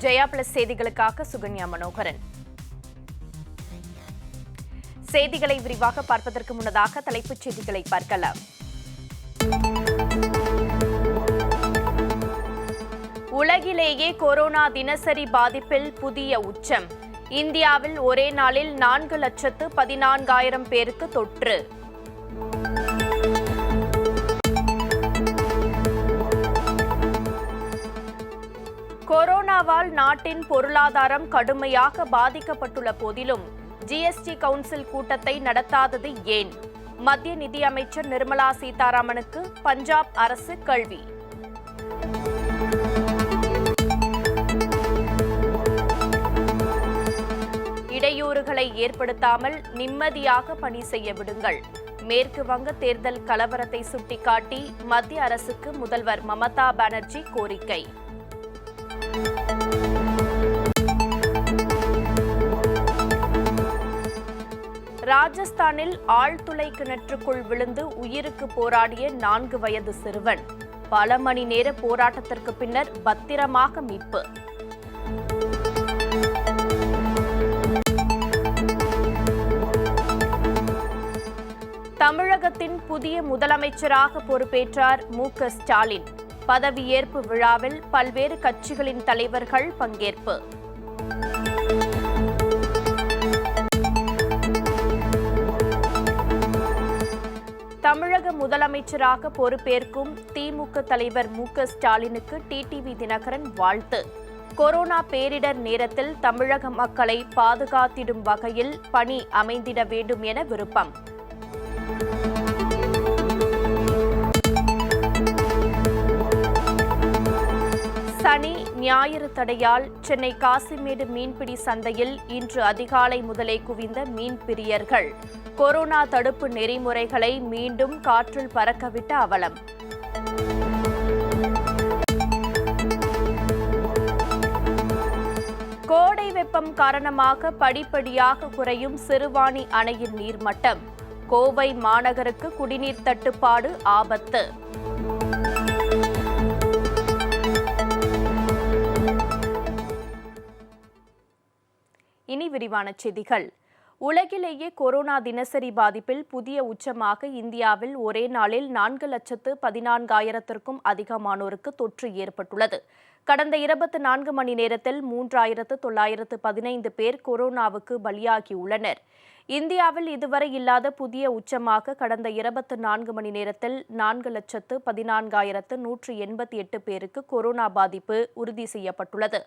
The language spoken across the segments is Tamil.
ஜெயா பிளஸ் செய்திகளுக்காக சுகன்யா மனோகரன். செய்திகளை விரிவாக பார்ப்பதற்கு முன்னதாக தலைப்புச் செய்திகளை பார்க்கலாம். உலகிலேயே கொரோனா தினசரி பாதிப்பில் புதிய உச்சம். இந்தியாவில் ஒரே நாளில் 4,14,000 பேருக்கு தொற்று. கொரோனாவால் நாட்டின் பொருளாதாரம் கடுமையாக பாதிக்கப்பட்டுள்ள போதிலும் ஜிஎஸ்டி கவுன்சில் கூட்டத்தை நடத்தாதது ஏன்? மத்திய நிதியமைச்சர் நிர்மலா சீதாராமனுக்கு பஞ்சாப் அரசு கேள்வி. இடையூறுகளை ஏற்படுத்தாமல் நிம்மதியாக பணி செய்ய விடுங்கள். மேற்கு வங்க தேர்தல் கலவரத்தை சுட்டிக்காட்டி மத்திய அரசுக்கு முதல்வர் மமதா பானர்ஜி கோரிக்கை. ராஜஸ்தானில் ஆழ்துளை கிணற்றுக்குள் விழுந்து உயிருக்கு போராடிய 4 வயது சிறுவன் பல மணி நேர போராட்டத்திற்கு பின்னர் பத்திரமாக மீட்பு. தமிழகத்தின் புதிய முதலமைச்சராக பொறுப்பேற்றார் மு.க. ஸ்டாலின். பதவியேற்பு விழாவில் பல்வேறு கட்சிகளின் தலைவர்கள் பங்கேற்பு. தமிழக முதலமைச்சராக பொறுப்பேற்கும் திமுக தலைவர் மு.க. ஸ்டாலினுக்கு டிடிவி தினகரன் வாழ்த்து. கொரோனா பேரிடர் நேரத்தில் தமிழக மக்களை பாதுகாத்திடும் வகையில் பணி அமைந்திட வேண்டும் என விருப்பம். சனி ஞாயிறு தடையால் சென்னை காசிமேடு மீன்பிடி சந்தையில் இன்று அதிகாலை முதலே குவிந்த மீன் பிரியர்கள். கொரோனா தடுப்பு நெறிமுறைகளை மீண்டும் காற்றில் பறக்கவிட்ட அவலம். கோடை வெப்பம் காரணமாக படிப்படியாக குறையும் சிறுவாணி அணையின் நீர்மட்டம். கோவை மாநகருக்கு குடிநீர் தட்டுப்பாடு ஆபத்து. இனி விரிவான செய்திகள். உலகிலேயே கொரோனா தினசரி பாதிப்பில் புதிய உச்சமாக இந்தியாவில் ஒரே நாளில் 4,14,000க்கும் அதிகமானோருக்கு தொற்று ஏற்பட்டுள்ளது. கடந்த 24 மணி நேரத்தில் 3,915 பேர் கொரோனாவுக்கு பலியாகியுள்ளனர். இந்தியாவில் இதுவரை இல்லாத புதிய உச்சமாக கடந்த 24 மணி நேரத்தில் 4,14,188 பேருக்கு கொரோனா பாதிப்பு உறுதி செய்யப்பட்டுள்ளது.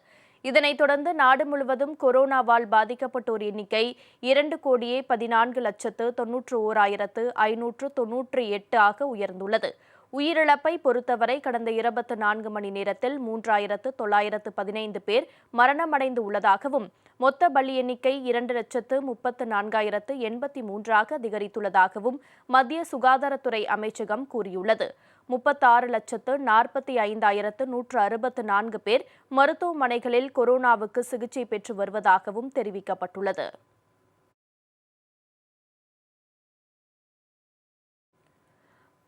இதனைத் தொடர்ந்து நாடு முழுவதும் கொரோனாவால் பாதிக்கப்பட்டோர் எண்ணிக்கை 2,14,91,598 ஆக உயர்ந்துள்ளது. உயிரிழப்பை பொறுத்தவரை கடந்த 24 மணி நேரத்தில் 3,915 பேர் மரணமடைந்து உள்ளதாகவும் மொத்த பலி எண்ணிக்கை 2,34,083 அதிகரித்துள்ளதாகவும் மத்திய சுகாதாரத்துறை அமைச்சகம் கூறியுள்ளது. 36,45,164 பேர் மருத்துவமனைகளில் கொரோனாவுக்கு சிகிச்சை பெற்று வருவதாகவும் தெரிவிக்கப்பட்டுள்ளது.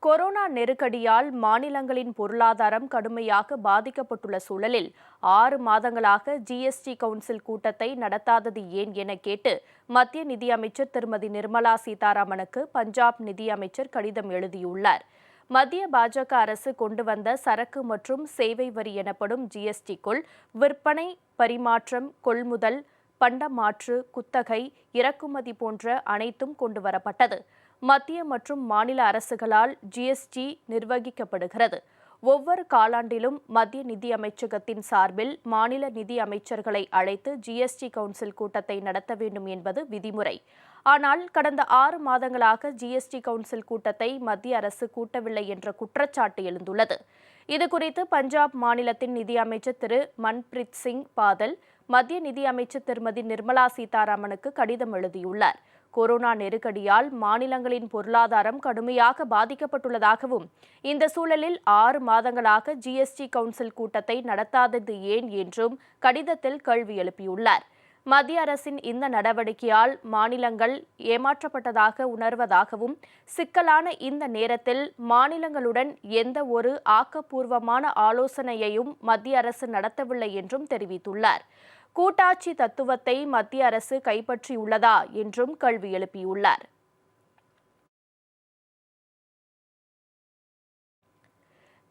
கொரோனா நெருக்கடியால் மாநிலங்களின் பொருளாதாரம் கடுமையாக பாதிக்கப்பட்டுள்ள சூழலில் 6 மாதங்களாக ஜிஎஸ்டி கவுன்சில் கூட்டத்தை நடத்தாதது ஏன் என கேட்டு மத்திய நிதியமைச்சர் திருமதி நிர்மலா சீதாராமனுக்கு பஞ்சாப் நிதியமைச்சர் கடிதம் எழுதியுள்ளார். மத்திய பாஜக அரசு கொண்டு வந்த சரக்கு மற்றும் சேவை வரி எனப்படும் ஜிஎஸ்டிக்குள் விற்பனை, பரிமாற்றம், கொள்முதல், பண்டமாற்று, குத்தகை, இறக்குமதி போன்ற அனைத்தும் கொண்டுவரப்பட்டது. மத்திய மற்றும் மாநில அரசுகளால் ஜிஎஸ்டி நிர்வகிக்கப்படுகிறது. ஒவ்வொரு காலாண்டிலும் மத்திய நிதி அமைச்சகத்தின் சார்பில் மாநில நிதி அமைச்சர்களை அழைத்து ஜிஎஸ்டி கவுன்சில் கூட்டத்தை நடத்த வேண்டும் என்பது விதிமுறை. ஆனால் கடந்த 6 மாதங்களாக ஜிஎஸ்டி கவுன்சில் கூட்டத்தை மத்திய அரசு கூட்டவில்லை என்ற குற்றச்சாட்டு எழுந்துள்ளது. இதுகுறித்து பஞ்சாப் மாநிலத்தின் நிதியமைச்சர் திரு மன்பிரீத் சிங் பாதல் மத்திய நிதியமைச்சர் திருமதி நிர்மலா சீதாராமனுக்கு கடிதம் எழுதியுள்ளார். கொரோனா நெருக்கடியால் மாநிலங்களின் பொருளாதாரம் கடுமையாக பாதிக்கப்பட்டுள்ளதாகவும் இந்த சூழலில் 6 மாதங்களாக ஜிஎஸ்டி கவுன்சில் கூட்டத்தை நடத்தாதது ஏன் என்றும் கடிதத்தில் கேள்வி எழுப்பியுள்ளார். மத்திய அரசின் இந்த நடவடிக்கையால் மாநிலங்கள் ஏமாற்றப்பட்டதாக உணர்வதாகவும், சிக்கலான இந்த நேரத்தில் மாநிலங்களுடன் எந்த ஒரு ஆக்கப்பூர்வமான ஆலோசனையையும் மத்திய அரசு நடத்தவில்லை என்றும் தெரிவித்துள்ளார். கூட்டாட்சி தத்துவத்தை மத்திய அரசு கைப்பற்றியுள்ளதா என்றும் கேள்வி எழுப்பியுள்ளார்.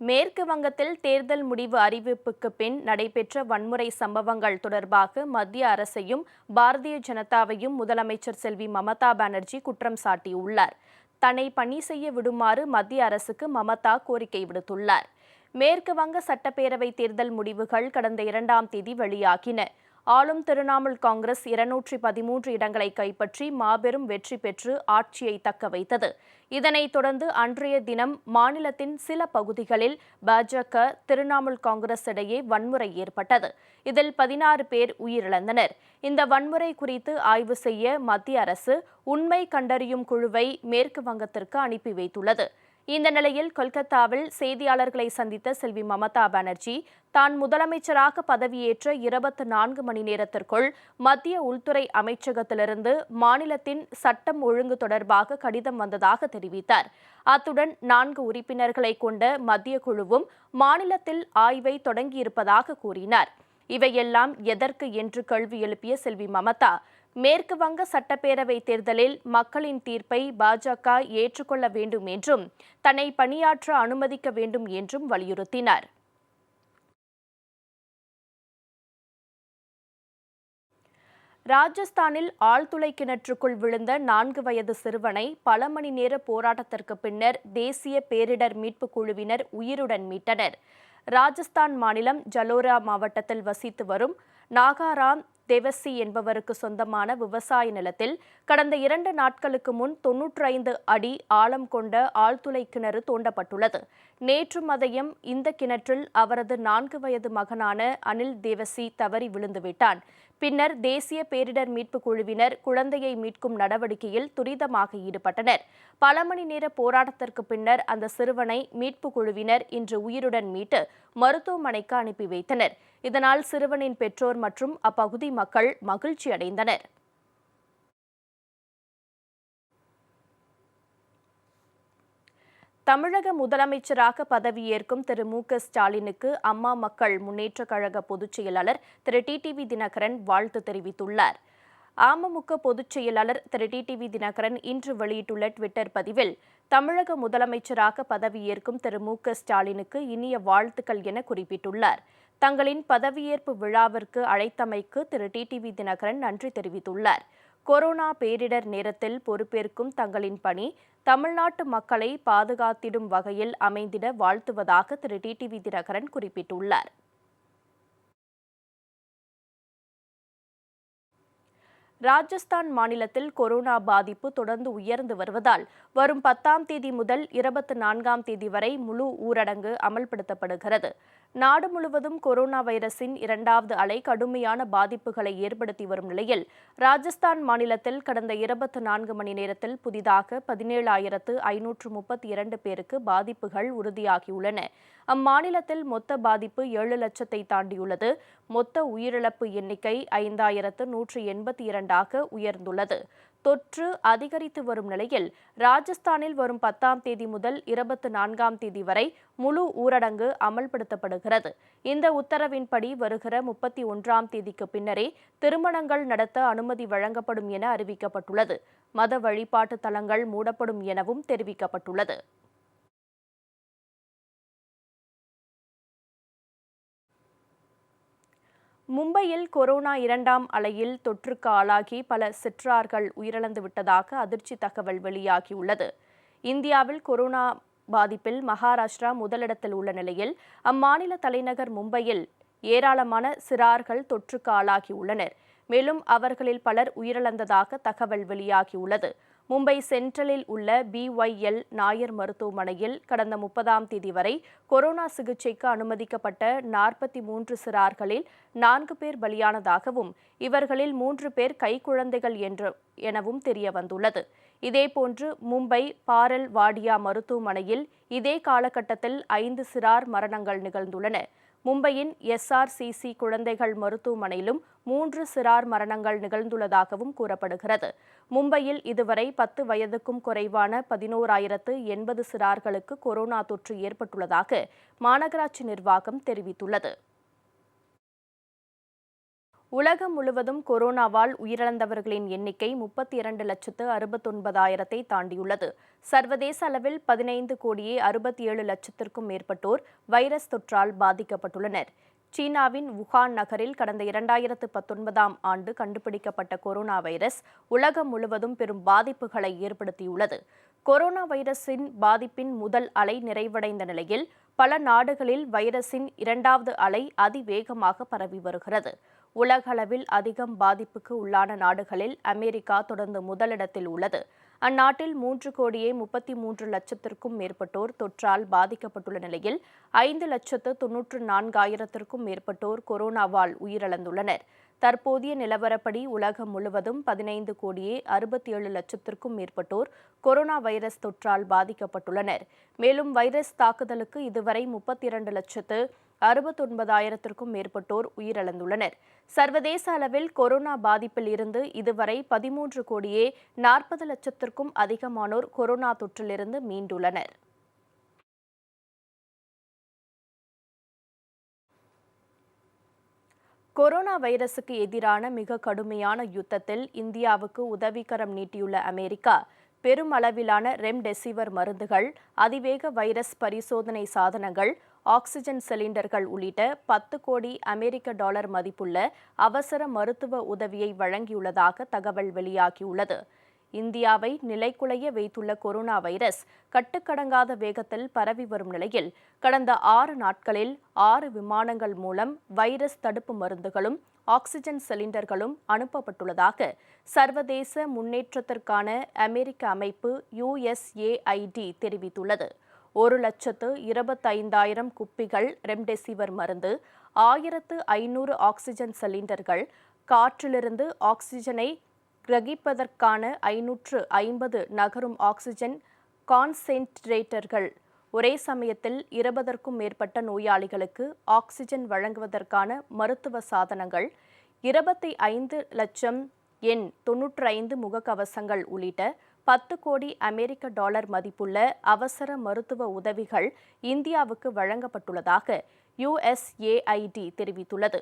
மேற்கு வங்கத்தில் தேர்தல் முடிவு அறிவிப்புக்கு பின் நடைபெற்ற வன்முறை சம்பவங்கள் தொடர்பாக மத்திய அரசையும் பாரதிய ஜனதாவையும் முதலமைச்சர் செல்வி மமதா பானர்ஜி குற்றம் சாட்டியுள்ளார். தன்னை பணி செய்ய விடுமாறு மத்திய அரசுக்கு மமதா கோரிக்கை விடுத்துள்ளார். மேற்கு வங்க சட்டப்பேரவை தேர்தல் முடிவுகள் கடந்த 2ஆம் தேதி வெளியாகின. ஆளும் திரிணாமுல் காங்கிரஸ் 213 இடங்களை கைப்பற்றி மாபெரும் வெற்றி பெற்று ஆட்சியை தக்க வைத்தது. இதனைத் தொடர்ந்து அன்றைய தினம் மாநிலத்தின் சில பகுதிகளில் பாஜக, திரிணாமுல் காங்கிரஸ் இடையே வன்முறை ஏற்பட்டது. இதில் 16 பேர் உயிரிழந்தனர். இந்த வன்முறை குறித்து ஆய்வு செய்ய மத்திய அரசு உண்மை கண்டறியும் குழுவை மேற்கு வங்கத்திற்கு அனுப்பி வைத்துள்ளது. இந்த நிலையில் கொல்கத்தாவில் செய்தியாளர்களை சந்தித்த செல்வி மமதா பானர்ஜி, தான் முதலமைச்சராக பதவியேற்ற 24 மணி நேரத்திற்குள் மத்திய உள்துறை அமைச்சகத்திலிருந்து மாநிலத்தின் சட்டம் ஒழுங்கு தொடர்பாக கடிதம் வந்ததாக தெரிவித்தார். அத்துடன் 4 உறுப்பினர்களை கொண்ட மத்திய குழுவும் மாநிலத்தில் ஆய்வை தொடங்கியிருப்பதாக கூறினார். இவையெல்லாம் எதற்கு என்று கேள்வி எழுப்பிய செல்வி மமதா, மேற்கு வங்க சட்டப்பேரவை தேர்தலில் மக்களின் தீர்ப்பை பாஜக ஏற்றுக்கொள்ள வேண்டும் என்றும், தன்னை பணியாற்ற அனுமதிக்க வேண்டும் என்றும் வலியுறுத்தினார். ராஜஸ்தானில் ஆழ்துளை கிணற்றுக்குள் விழுந்த 4 வயது சிறுவனை பல மணி நேர போராட்டத்திற்கு பின்னர் தேசிய பேரிடர் மீட்புக் குழுவினர் உயிருடன் மீட்டனர். ராஜஸ்தான் மாநிலம் ஜலோரா மாவட்டத்தில் வசித்து வரும் நாகாராம் தேவசி என்பவருக்கு சொந்தமான விவசாய நிலத்தில் கடந்த 2 நாட்களுக்கு முன் 95 அடி ஆழம் கொண்ட ஆழ்துளை கிணறு தோண்டப்பட்டுள்ளது. நேற்று மதியம் இந்த கிணற்றில் அவரது 4 வயது மகனான அனில் தேவசி தவறி விழுந்துவிட்டான். பின்னர் தேசிய பேரிடர் மீட்புக் குழுவினர் குழந்தையை மீட்கும் நடவடிக்கையில் துரிதமாக ஈடுபட்டனர். பல மணி நேர போராட்டத்திற்கு பின்னர் அந்த சிறுவனை மீட்புக் குழுவினர் இன்று உயிருடன் மீட்டு மருத்துவமனைக்கு அனுப்பி வைத்தனர். இதனால் சிறுவனின் பெற்றோர் மற்றும் அப்பகுதி மக்கள் மகிழ்ச்சி அடைந்தனர். தமிழக முதலமைச்சராக பதவியேற்கும் திரு மு.க. ஸ்டாலினுக்கு அம்மா மக்கள் முன்னேற்றக் கழக பொதுச் செயலாளர் திரு டிடிவி தினகரன் வாழ்த்து தெரிவித்துள்ளார். அமமுக பொதுச் செயலாளர் திரு டிடிவி தினகரன் இன்று வெளியிட்டுள்ள டுவிட்டர் பதிவில், தமிழக முதலமைச்சராக பதவியேற்கும் திரு மு.க. ஸ்டாலினுக்கு இனிய வாழ்த்துக்கள் என குறிப்பிட்டுள்ளார். தங்களின் பதவியேற்பு விழாவிற்கு அழைத்தமைக்கு திரு டிடிவி தினகரன் நன்றி தெரிவித்துள்ளார். கொரோனா பேரிடர் நேரத்தில் பொறுப்பேற்கும் தங்களின் பணி தமிழ்நாட்டு மக்களை பாதுகாத்திடும் வகையில் அமைந்திட வாழ்த்துவதாக திரு டிடிவி தினகரன் குறிப்பிட்டுள்ளார். ராஜஸ்தான் மாநிலத்தில் கொரோனா பாதிப்பு தொடர்ந்து உயர்ந்து வருவதால் வரும் 10ஆம் தேதி முதல் 24ஆம் தேதி வரை முழு ஊரடங்கு அமல்படுத்தப்படுகிறது. நாடு முழுவதும் கொரோனா வைரஸின் 2வது அலை கடுமையான பாதிப்புகளை ஏற்படுத்தி வரும் நிலையில் ராஜஸ்தான் மாநிலத்தில் கடந்த 24 மணி நேரத்தில் புதிதாக 17,532 பேருக்கு பாதிப்புகள் உறுதியாகியுள்ளன. அம்மாநிலத்தில் மொத்த பாதிப்பு 7 லட்சத்தை தாண்டியுள்ளது. மொத்த உயிரிழப்பு எண்ணிக்கை 5,182ஆக உயர்ந்துள்ளது. தொற்று அதிகரித்து வரும் நிலையில் ராஜஸ்தானில் வரும் 10ஆம் தேதி முதல் 24ஆம் தேதி வரை முழு ஊரடங்கு அமல்படுத்தப்படுகிறது. இந்த உத்தரவின்படி வருகிற 31ஆம் தேதிக்கு பின்னரே திருமணங்கள் நடத்த அனுமதி வழங்கப்படும் என அறிவிக்கப்பட்டுள்ளது. மத வழிபாட்டு தலங்கள் மூடப்படும் எனவும் தெரிவிக்கப்பட்டுள்ளது. மும்பையில் கொரோனா 2ஆம் அலையில் தொற்றுக்கு ஆளாகி பல சிறார்கள் உயிரிழந்து விட்டதாக அதிர்ச்சி தகவல் வெளியாகியுள்ளது. இந்தியாவில் கொரோனா பாதிப்பில் மகாராஷ்டிரா முதலிடத்தில் உள்ள நிலையில் அம்மாநில தலைநகர் மும்பையில் ஏராளமான சிறார்கள் தொற்றுக்கு ஆளாகியுள்ளனர். மேலும் அவர்களில் பலர் உயிரிழந்ததாக தகவல் வெளியாகியுள்ளது. மும்பை சென்ட்ரலில் உள்ள BYL நாயர் மருத்துவமனையில் கடந்த 30ஆம் தேதி வரை கொரோனா சிகிச்சைக்கு அனுமதிக்கப்பட்ட 43 சிறார்களில் 4 பேர் பலியானதாகவும் இவர்களில் 3 பேர் கைக்குழந்தைகள் எனவும் தெரியவந்துள்ளது. இதேபோன்று மும்பை பாரல் வாடியா மருத்துவமனையில் இதே காலகட்டத்தில் 5 சிறார் மரணங்கள் நிகழ்ந்துள்ளன. மும்பையின் SRCC குழந்தைகள் மருத்துவமனையிலும் 3 சிறார் மரணங்கள் நிகழ்ந்துள்ளதாகவும் கூறப்படுகிறது. மும்பையில் இதுவரை 10 வயதுக்கும் குறைவான 11,080 சிறார்களுக்கு கொரோனா தொற்று ஏற்பட்டுள்ளதாக மாநகராட்சி நிர்வாகம் தெரிவித்துள்ளது. உலகம் முழுவதும் கொரோனாவால் உயிரிழந்தவர்களின் எண்ணிக்கை 32,69,000 தாண்டியுள்ளது. சர்வதேச அளவில் 15,67,00,000க்கும் மேற்பட்டோர் வைரஸ் தொற்றால் பாதிக்கப்பட்டுள்ளனர். சீனாவின் வுகான் நகரில் கடந்த 2019ஆம் ஆண்டு கண்டுபிடிக்கப்பட்ட கொரோனா வைரஸ் உலகம் முழுவதும் பெரும் பாதிப்புகளை ஏற்படுத்தியுள்ளது. கொரோனா வைரஸின் பாதிப்பின் முதல் அலை நிறைவடைந்த நிலையில் பல நாடுகளில் வைரஸின் இரண்டாவது அலை அதிவேகமாக பரவி வருகிறது. உலகளவில் அதிகம் பாதிப்புக்கு உள்ளான நாடுகளில் அமெரிக்கா தொடர்ந்து முதலிடத்தில் உள்ளது. அந்நாட்டில் 3,33,00,000க்கும் மேற்பட்டோர் தொற்றால் பாதிக்கப்பட்டுள்ள நிலையில் 5,94,000க்கும் மேற்பட்டோர் கொரோனாவால் உயிரிழந்துள்ளனர். தற்போதைய நிலவரப்படி உலகம் முழுவதும் 15,67,00,000க்கும் மேற்பட்டோர் கொரோனா வைரஸ் தொற்றால் பாதிக்கப்பட்டுள்ளனர். மேலும் வைரஸ் தாக்குதலுக்கு இதுவரை 32,69,000க்கும் மேற்பட்டோர் உயிரிழந்துள்ளனர். சர்வதேச அளவில் கொரோனா பாதிப்பில் இருந்து இதுவரை 13,40,00,000க்கும் அதிகமானோர் கொரோனா தொற்றிலிருந்து மீண்டுள்ளனர். கொரோனா வைரசுக்கு எதிரான மிக கடுமையான யுத்தத்தில் இந்தியாவுக்கு உதவிக்கரம் நீட்டியுள்ள அமெரிக்கா பெருமளவிலான ரெம்டெசிவிர் மருந்துகள், அதிவேக வைரஸ் பரிசோதனை சாதனங்கள், ஆக்ஸிஜன் சிலிண்டர்கள் உள்ளிட்ட 10 கோடி அமெரிக்க டாலர் மதிப்புள்ள அவசர மருத்துவ உதவியை வழங்கியுள்ளதாக தகவல் வெளியாகியுள்ளது. இந்தியாவை நிலைகுலைய வைத்துள்ள கொரோனா வைரஸ் கட்டுக்கடங்காத வேகத்தில் பரவி வரும் நிலையில் கடந்த 6 நாட்களில் 6 விமானங்கள் மூலம் வைரஸ் தடுப்பு மருந்துகளும் ஆக்ஸிஜன் சிலிண்டர்களும் அனுப்பப்பட்டுள்ளதாக சர்வதேச முன்னேற்றத்திற்கான அமெரிக்க அமைப்பு USAID தெரிவித்துள்ளது. 1,25,000 குப்பிகள் ரெம்டெசிவிர் மருந்து, 1,500 ஆக்ஸிஜன் சிலிண்டர்கள், காற்றிலிருந்து ஆக்ஸிஜனை கிரகிப்பதற்கான 550 நகரும் ஆக்ஸிஜன் கான்சென்ட்ரேட்டர்கள், ஒரே சமயத்தில் 20க்கும் மேற்பட்ட நோயாளிகளுக்கு ஆக்ஸிஜன் வழங்குவதற்கான மருத்துவ சாதனங்கள், 25 லட்சம் N95 முகக்கவசங்கள் உள்ளிட்ட 10 கோடி அமெரிக்க டாலர் மதிப்புள்ள அவசர மருத்துவ உதவிகள் இந்தியாவுக்கு வழங்கப்பட்டுள்ளதாக USAID தெரிவித்துள்ளது.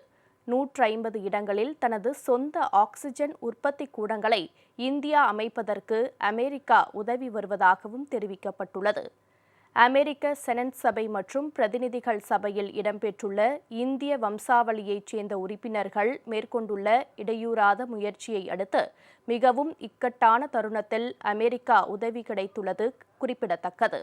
150 இடங்களில் தனது சொந்த ஆக்ஸிஜன் உற்பத்தி கூடங்களை இந்தியா அமைப்பதற்கு அமெரிக்கா உதவி வருவதாகவும் தெரிவிக்கப்பட்டுள்ளது. அமெரிக்க செனட் சபை மற்றும் பிரதிநிதிகள் சபையில் இடம்பெற்றுள்ள இந்திய வம்சாவளியைச் சேர்ந்த உறுப்பினர்கள் மேற்கொண்டுள்ள இடையூறாத முயற்சியை அடுத்து மிகவும் இக்கட்டான தருணத்தில் அமெரிக்கா உதவி கிடைத்துள்ளது குறிப்பிடத்தக்கது.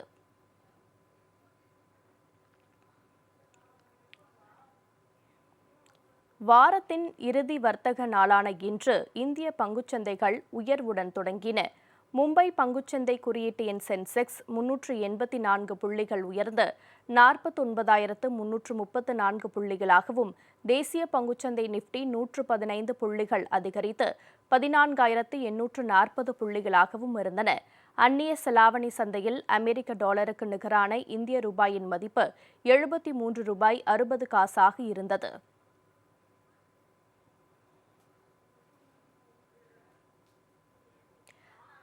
வாரத்தின் இறுதி வர்த்தக நாளான இன்று இந்திய பங்குச்சந்தைகள் உயர்வுடன் தொடங்கின. மும்பை பங்குச்சந்தை குறியீட்டு எண் சென்செக்ஸ் 384 புள்ளிகள் உயர்ந்து 49,334 புள்ளிகளாகவும், தேசிய பங்குச்சந்தை நிப்டி 115 புள்ளிகள் அதிகரித்து 14,840 புள்ளிகளாகவும் இருந்தன. அந்நிய செலாவணி சந்தையில் அமெரிக்க டாலருக்கு நிகரான இந்திய ரூபாயின் மதிப்பு 73 ரூபாய் 60 காசாக இருந்தது.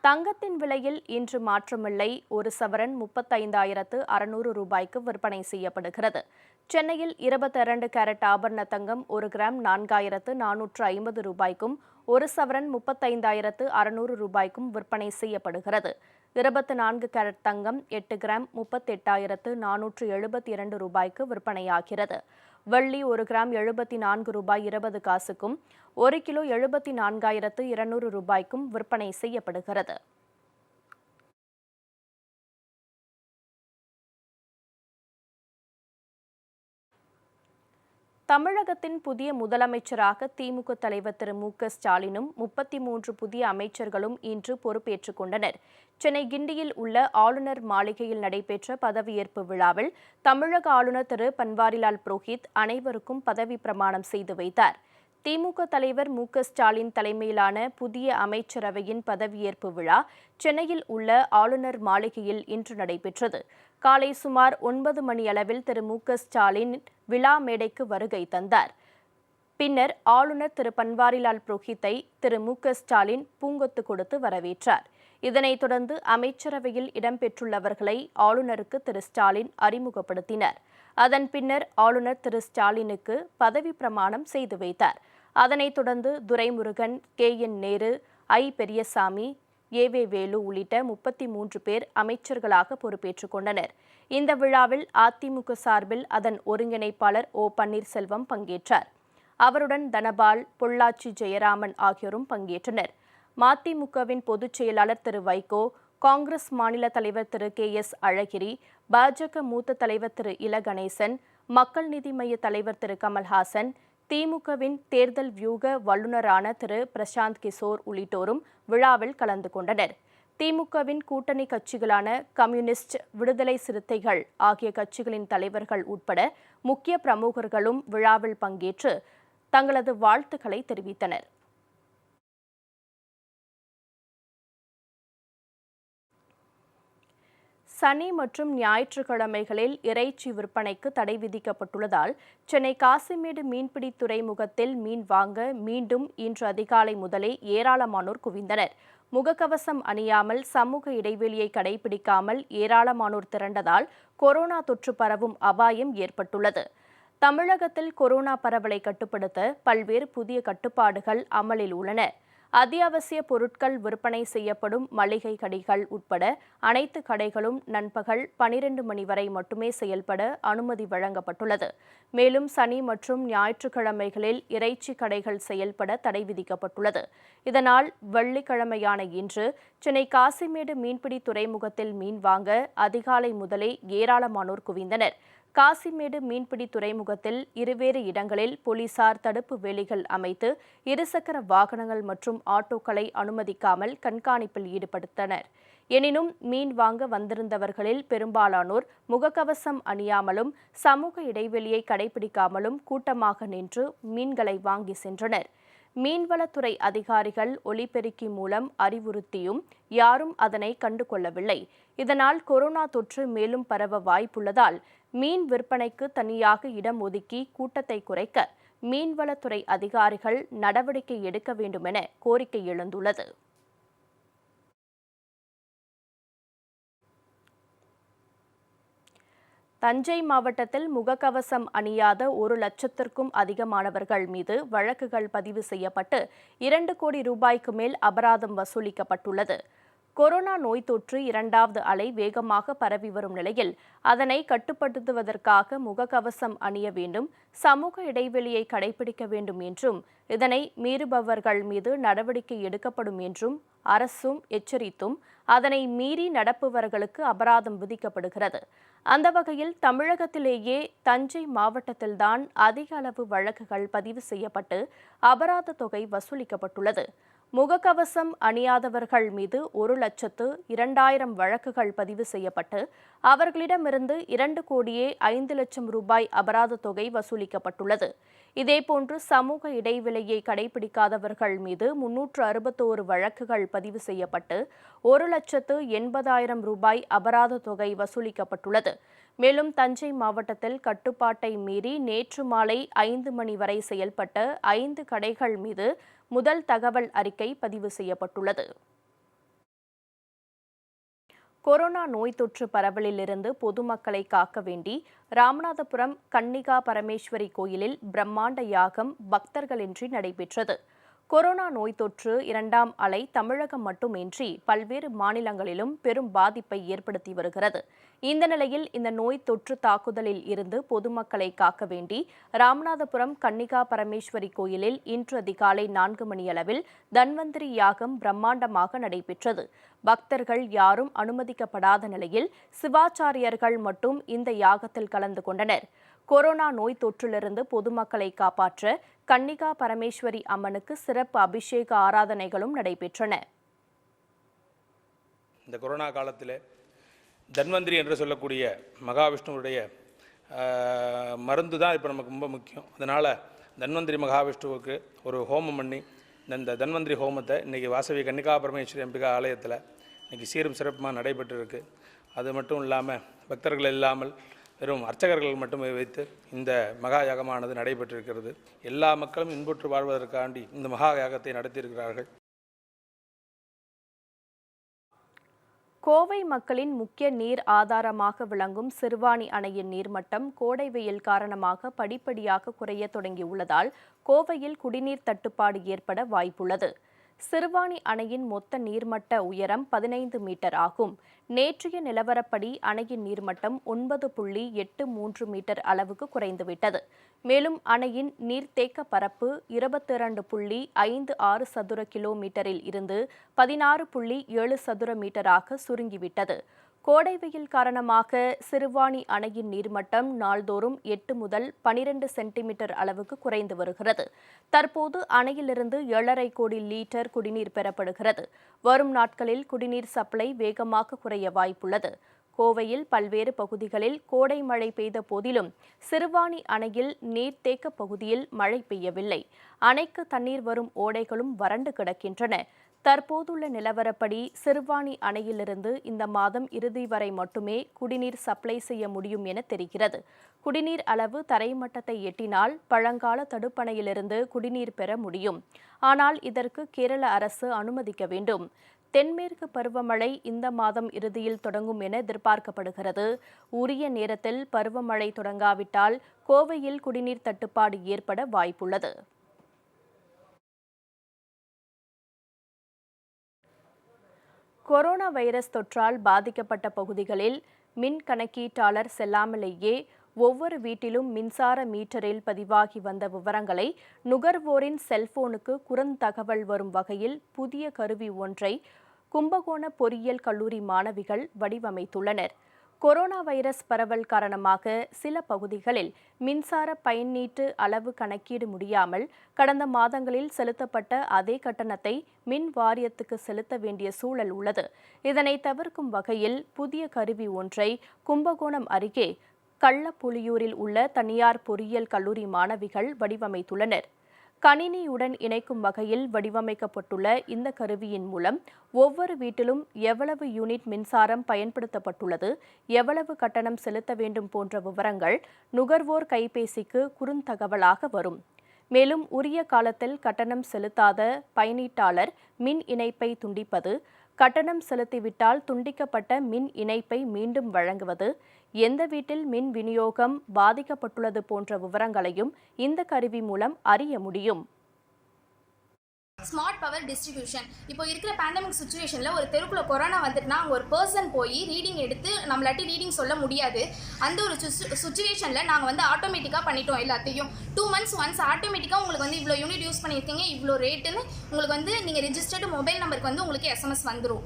தங்கத்தின் விலையில் இன்று மாற்றமில்லை. ஒரு சவரன் 35,600 ரூபாய்க்கு விற்பனை செய்யப்படுகிறது. சென்னையில் 22 கேரட் ஆபரண தங்கம் 1 கிராம் 4,450 ரூபாய்க்கும், ஒரு சவரன் 35,600 ரூபாய்க்கும் விற்பனை செய்யப்படுகிறது. 24 கேரட் தங்கம் 8 கிராம் 38,472 ரூபாய்க்கு விற்பனையாகிறது. வெள்ளி 1 கிராம் 74 ரூபாய் 20 காசுக்கும், 1 கிலோ 74,200 ரூபாய்க்கும் விற்பனை செய்யப்படுகிறது. தமிழகத்தின் புதிய முதலமைச்சராக திமுக தலைவர் திரு மு.க. ஸ்டாலினும் 33 புதிய அமைச்சர்களும் இன்று பொறுப்பேற்றுக் கொண்டனர். சென்னை கிண்டியில் உள்ள ஆளுநர் மாளிகையில் நடைபெற்ற பதவியேற்பு விழாவில் தமிழக ஆளுநர் திரு பன்வாரிலால் புரோஹித் அனைவருக்கும் பதவி பிரமாணம் செய்து வைத்தார். திமுக தலைவர் மு.க.ஸ்டாலின் தலைமையிலான புதிய அமைச்சரவையின் பதவியேற்பு விழா சென்னையில் உள்ள ஆளுநர் மாளிகையில் இன்று நடைபெற்றது. காலை சுமார் 9 மணி அளவில் திரு மு.க.ஸ்டாலின் விழா மேடைக்கு வருகை தந்தார். பின்னர் ஆளுநர் திரு பன்வாரிலால் புரோஹித்தை திரு மு.க.ஸ்டாலின் பூங்கொத்து கொடுத்து வரவேற்றார். இதனைத் தொடர்ந்து அமைச்சரவையில் இடம்பெற்றுள்ளவர்களை ஆளுநருக்கு திரு ஸ்டாலின் அறிமுகப்படுத்தினார். அதன் பின்னர் ஆளுநர் திரு ஸ்டாலினுக்கு பதவி பிரமாணம் செய்து வைத்தார். அதனைத் தொடர்ந்து துரைமுருகன், கே.என். நேரு, ஐ. பெரியசாமி, ஏ.வே. வேலு உள்ளிட்ட 33 பேர் அமைச்சர்களாக பொறுப்பேற்றுக் கொண்டனர். இந்த விழாவில் அதிமுக சார்பில் அதன் ஒருங்கிணைப்பாளர் ஓ. பன்னீர்செல்வம் பங்கேற்றார். அவருடன் தனபால், பொள்ளாச்சி ஜெயராமன் ஆகியோரும் பங்கேற்றனர். மதிமுகவின் பொதுச் செயலாளர் திரு வைகோ, காங்கிரஸ் மாநில தலைவர் திரு கே.எஸ். அழகிரி, பாஜக மூத்த தலைவர் திரு இல கணேசன், மக்கள் நீதி மய்ய தலைவர் திரு கமல்ஹாசன், திமுகவின் தேர்தல் வியூக வல்லுநரான திரு பிரசாந்த் கிஷோர் உள்ளிட்டோரும் விழாவில் கலந்து கொண்டனர். திமுகவின் கூட்டணி கட்சிகளான கம்யூனிஸ்ட், விடுதலை சிறுத்தைகள் ஆகிய கட்சிகளின் தலைவர்கள் உட்பட முக்கிய பிரமுகர்களும் விழாவில் பங்கேற்று தங்களது வாழ்த்துக்களை தெரிவித்தனர். சனி மற்றும் ஞாயிற்றுக்கிழமைகளில் இறைச்சி விற்பனைக்கு தடை விதிக்கப்பட்டுள்ளதால் சென்னை காசிமேடு மீன்பிடி துறைமுகத்தில் மீன் வாங்க மீண்டும் இன்று அதிகாலை முதலே ஏராளமானோர் குவிந்தனர். முகக்கவசம் அணியாமல், சமூக இடைவெளியை கடைபிடிக்காமல் ஏராளமானோர் திரண்டதால் கொரோனா தொற்று பரவும் அபாயம் ஏற்பட்டுள்ளது. தமிழகத்தில் கொரோனா பரவலை கட்டுப்படுத்த பல்வேறு புதிய கட்டுப்பாடுகள் அமலில் உள்ளன. அத்தியாவசிய பொருட்கள் விற்பனை செய்யப்படும் மளிகை கடைகள் உட்பட அனைத்து கடைகளும் நண்பகல் 12 மணி வரை மட்டுமே செயல்பட அனுமதி வழங்கப்பட்டுள்ளது. மேலும் சனி மற்றும் ஞாயிற்றுக்கிழமைகளில் இறைச்சி கடைகள் செயல்பட தடை விதிக்கப்பட்டுள்ளது. இதனால் வெள்ளிக்கிழமையான இன்று சென்னை காசிமேடு மீன்பிடி துறைமுகத்தில் மீன் வாங்க அதிகாலை முதலே ஏராளமானோர் குவிந்தனர். காசிமேடு மீன்பிடி துறைமுகத்தில் இருவேறு இடங்களில் போலீசார் தடுப்பு வேலிகள் அமைத்து இருசக்கர வாகனங்கள் மற்றும் ஆட்டோக்களை அனுமதிக்காமல் கண்காணிப்பில் ஈடுபடுத்தினர். எனினும் மீன் வாங்க வந்திருந்தவர்களில் பெரும்பாலானோர் முகக்கவசம் அணியாமலும், சமூக இடைவெளியை கடைபிடிக்காமலும் கூட்டமாக நின்று மீன்களை வாங்கி சென்றனர். மீன்வளத்துறை அதிகாரிகள் ஒலிபெருக்கி மூலம் அறிவுறுத்தியும் யாரும் அதனை கண்டுகொள்ளவில்லை. இதனால் கொரோனா தொற்று மேலும் பரவ வாய்ப்புள்ளதால் மீன் விற்பனைக்கு தனியாக இடம் ஒதுக்கி கூட்டத்தை குறைக்க மீன்வளத்துறை அதிகாரிகள் நடவடிக்கை எடுக்க வேண்டும் என கோரிக்கை எழுந்துள்ளது. தஞ்சை மாவட்டத்தில் முகக்கவசம் அணியாத 1 லட்சத்திற்கும் அதிகமானவர்கள் மீது வழக்குகள் பதிவு செய்யப்பட்டு 2 கோடி ரூபாய்க்கு மேல் அபராதம் வசூலிக்கப்பட்டுள்ளது. கொரோனா நோய் தொற்று 2வது அலை வேகமாக பரவி வரும் நிலையில் அதனை கட்டுப்படுத்துவதற்காக முகக்கவசம் அணிய வேண்டும், சமூக இடைவெளியை கடைபிடிக்க வேண்டும் என்றும் இதனை மீறுபவர்கள் மீது நடவடிக்கை எடுக்கப்படும் என்றும் அரசும் எச்சரித்தும் அதனை மீறி நடப்பவர்களுக்கு அபராதம் விதிக்கப்படுகிறது. அந்த வகையில் தமிழகத்திலேயே தஞ்சை மாவட்டத்தில்தான் அதிக அளவு வழக்குகள் பதிவு செய்யப்பட்டு அபராத தொகை வசூலிக்கப்பட்டுள்ளது. முகக்கவசம் அணியாதவர்கள் மீது 1,02,000 வழக்குகள் பதிவு செய்யப்பட்டு அவர்களிடமிருந்து 2 கோடியே 5 லட்சம் ரூபாய் அபராத தொகை வசூலிக்கப்பட்டுள்ளது. இதேபோன்று சமூக இடைவெளியை கடைபிடிக்காதவர்கள் மீது 361 வழக்குகள் பதிவு செய்யப்பட்டு 1,80,000 ரூபாய் அபராத தொகை வசூலிக்கப்பட்டுள்ளது. மேலும் தஞ்சை மாவட்டத்தில் கட்டுப்பாட்டை மீறி நேற்று மாலை 5 மணி வரை செயல்பட்ட 5 கடைகள் மீது முதல் தகவல் அறிக்கை பதிவு செய்யப்பட்டுள்ளது. கொரோனா நோய் தொற்று பரவலிலிருந்து பொதுமக்களை காக்க வேண்டி ராமநாதபுரம் கன்னிகா பரமேஸ்வரி கோயிலில் பிரம்மாண்ட யாகம் பக்தர்களின்றி நடைபெற்றது. கொரோனா நோய் தொற்று 2ஆம் அலை தமிழகம் மட்டுமின்றி பல்வேறு மாநிலங்களிலும் பெரும் பாதிப்பை ஏற்படுத்தி வருகிறது. இந்த நிலையில் இந்த நோய் தொற்று தாக்குதலில் இருந்து பொதுமக்களை காக்க வேண்டி ராமநாதபுரம் கன்னிகா பரமேஸ்வரி கோயிலில் இன்று அதிகாலை 4 மணியளவில் தன்வந்திரி யாகம் பிரம்மாண்டமாக நடைபெற்றது. பக்தர்கள் யாரும் அனுமதிக்கப்படாத நிலையில் சிவாச்சாரியர்கள் மட்டும் இந்த யாகத்தில் கலந்து கொண்டனர். கொரோனா நோய் தொற்றிலிருந்து பொதுமக்களை காப்பாற்ற கன்னிகா பரமேஸ்வரி அம்மனுக்கு சிறப்பு அபிஷேக ஆராதனைகளும் நடைபெற்றன. இந்த கொரோனா காலத்தில் தன்வந்திரி என்று சொல்லக்கூடிய மகாவிஷ்ணுவுடைய மருந்து தான் இப்போ நமக்கு ரொம்ப முக்கியம். அதனால் தன்வந்திரி மகாவிஷ்ணுவுக்கு ஒரு ஹோமம் பண்ணி இந்த தன்வந்திரி ஹோமத்தை இன்றைக்கி வாசவி கன்னிகா பரமேஸ்வரி அம்பிகா ஆலயத்தில் இன்றைக்கி சீரும் சிறப்புமாக நடைபெற்றிருக்கு. அது மட்டும் இல்லாமல் பக்தர்கள் இல்லாமல் வெறும் அர்ச்சகர்கள் மட்டுமே வைத்து இந்த மகா யாகமானது நடைபெற்றிருக்கிறது. எல்லா மக்களும் இன்புற்று வாழ்வதற்காண்டி இந்த மகா யாகத்தை நடத்தியிருக்கிறார்கள். கோவை மக்களின் முக்கிய நீர் ஆதாரமாக விளங்கும் சிறுவாணி அணையின் நீர்மட்டம் கோடை வெயில் காரணமாக படிப்படியாக குறைய தொடங்கியுள்ளதால் கோவையில் குடிநீர் தட்டுப்பாடு ஏற்பட வாய்ப்புள்ளது. சிறுவாணி அணையின் மொத்த நீர்மட்ட உயரம் 15 மீட்டர் ஆகும். நேற்றைய நிலவரப்படி அணையின் நீர்மட்டம் 9.83 மீட்டர் அளவுக்கு குறைந்துவிட்டது. மேலும் அணையின் நீர்த்தேக்க பரப்பு 22.56 சதுர கிலோமீட்டரில் இருந்து 16.7 சதுர மீட்டராக சுருங்கிவிட்டது. கோடை வெயில் காரணமாக சிறுவாணி அணையின் நீர்மட்டம் நாள்தோறும் 8 முதல் 12 சென்டிமீட்டர் அளவுக்கு குறைந்து வருகிறது. தற்போது அணையிலிருந்து 7.5 கோடி லிட்டர் குடிநீர் பெறப்படுகிறது. வரும் நாட்களில் குடிநீர் சப்ளை வேகமாக குறைய வாய்ப்புள்ளது. கோவையில் பல்வேறு பகுதிகளில் கோடை மழை பெய்த போதிலும் சிறுவாணி அணையில் நீர்த்தேக்க பகுதியில் மழை பெய்யவில்லை. அணைக்கு தண்ணீர் வரும் ஓடைகளும் வறண்டு கிடக்கின்றன. தற்போதுள்ள நிலவரப்படி சிறுவாணி அணையிலிருந்து இந்த மாதம் இறுதி வரை மட்டுமே குடிநீர் சப்ளை செய்ய முடியும் என தெரிகிறது. குடிநீர் அளவு தரைமட்டத்தை எட்டினால் பழங்கால தடுப்பணையிலிருந்து குடிநீர் பெற முடியும். ஆனால் இதற்கு கேரள அரசு அனுமதிக்க வேண்டும். தென்மேற்கு பருவமழை இந்த மாதம் இறுதியில் தொடங்கும் என எதிர்பார்க்கப்படுகிறது. உரிய நேரத்தில் பருவமழை தொடங்காவிட்டால் கோவையில் குடிநீர் தட்டுப்பாடு ஏற்பட வாய்ப்புள்ளது. கொரோனா வைரஸ் தொற்றால் பாதிக்கப்பட்ட பகுதிகளில் மின் கணக்கீட்டாளர் செல்லாமலேயே ஒவ்வொரு வீட்டிலும் மின்சார மீட்டரில் பதிவாகி வந்த விவரங்களை நுகர்வோரின் செல்போனுக்கு குறுந்தகவல் வரும் வகையில் புதிய கருவி ஒன்றை கும்பகோண பொறியியல் கல்லூரி மாணவிகள் வடிவமைத்துள்ளனர். கொரோனா வைரஸ் பரவல் காரணமாக சில பகுதிகளில் மின்சார பயனீட்டு அளவு கணக்கீடு முடியாமல் கடந்த மாதங்களில் செலுத்தப்பட்ட அதே கட்டணத்தை மின் வாரியத்துக்கு செலுத்த வேண்டிய சூழல் உள்ளது. இதனை தவிர்க்கும் வகையில் புதிய கருவி ஒன்றை கும்பகோணம் அருகே கள்ளப்புலியூரில் உள்ள தனியார் பொறியியல் கல்லூரி மாணவிகள் வடிவமைத்துள்ளனர். கணினியுடன் இணைக்கும் வகையில் வடிவமைக்கப்பட்டுள்ள இந்த கருவியின் மூலம் ஒவ்வொரு வீட்டிலும் எவ்வளவு யூனிட் மின்சாரம் பயன்படுத்தப்பட்டுள்ளது, எவ்வளவு கட்டணம் செலுத்த வேண்டும் போன்ற விவரங்கள் நுகர்வோர் கைபேசிக்கு குறுந்தகவலாக வரும். மேலும் உரிய காலத்தில் கட்டணம் செலுத்தாத பயனீட்டாளர் மின் இணைப்பை துண்டிப்பது, கட்டணம் செலுத்திவிட்டால் துண்டிக்கப்பட்ட மின் இணைப்பை மீண்டும் வழங்குவது, எந்த வீட்டில் மின் விநியோகம் பாதிக்கப்பட்டுள்ளது போன்ற விவரங்களையும் இந்த கருவி மூலம் அறிய முடியும். Smart power distribution. இப்போ இருக்கிற பேண்டமிக் சுச்சுவேஷனில் ஒரு தெருக்குள்ள கொரோனா வந்துட்டுனா அங்கே ஒரு பர்சன் போய் ரீடிங் எடுத்து நம்மளாட்டி ரீடிங் சொல்ல முடியாது. அந்த ஒரு சுச்சுவேஷனில் நாங்கள் வந்து ஆட்டோமேட்டிக்காக பண்ணிட்டோம் எல்லாத்தையும். 2 months ஒன்ஸ் ஆட்டோமேட்டிக்காக உங்களுக்கு வந்து இவ்வளோ யூனிட் யூஸ் பண்ணியிருக்கீங்க, இவ்வளோ ரேட்டுன்னு உங்களுக்கு வந்து நீங்கள் ரெஜிஸ்டர்டு மொபைல் நம்பருக்கு வந்து உங்களுக்கு SMS வந்துடும்.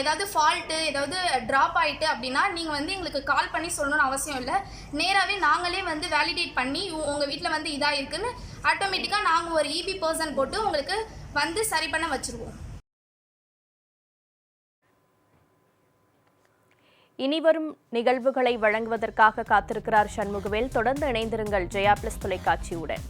ஏதாவது ஃபால்ட்டு ஏதாவது ட்ராப் ஆகிட்டு அப்படின்னா நீங்கள் வந்து எங்களுக்கு கால் பண்ணி சொல்லணும்னு அவசியம் இல்லை. நேராகவே நாங்களே வந்து வேலிடேட் பண்ணி உங்கள் வீட்டில் வந்து இதாக இருக்குன்னு ஆட்டோமேட்டிக்காக நாங்கள் ஒரு EB பர்சன் போட்டு உங்களுக்கு வந்து சரி பண்ண வச்சிருவோம். இனிவரும் நிகழ்வுகளை வழங்குவதற்காக காத்திருக்கிறார் சண்முகவேல். தொடர்ந்து இணைந்திருங்கள் ஜெயா பிளஸ் தொலைக்காட்சியுடன்.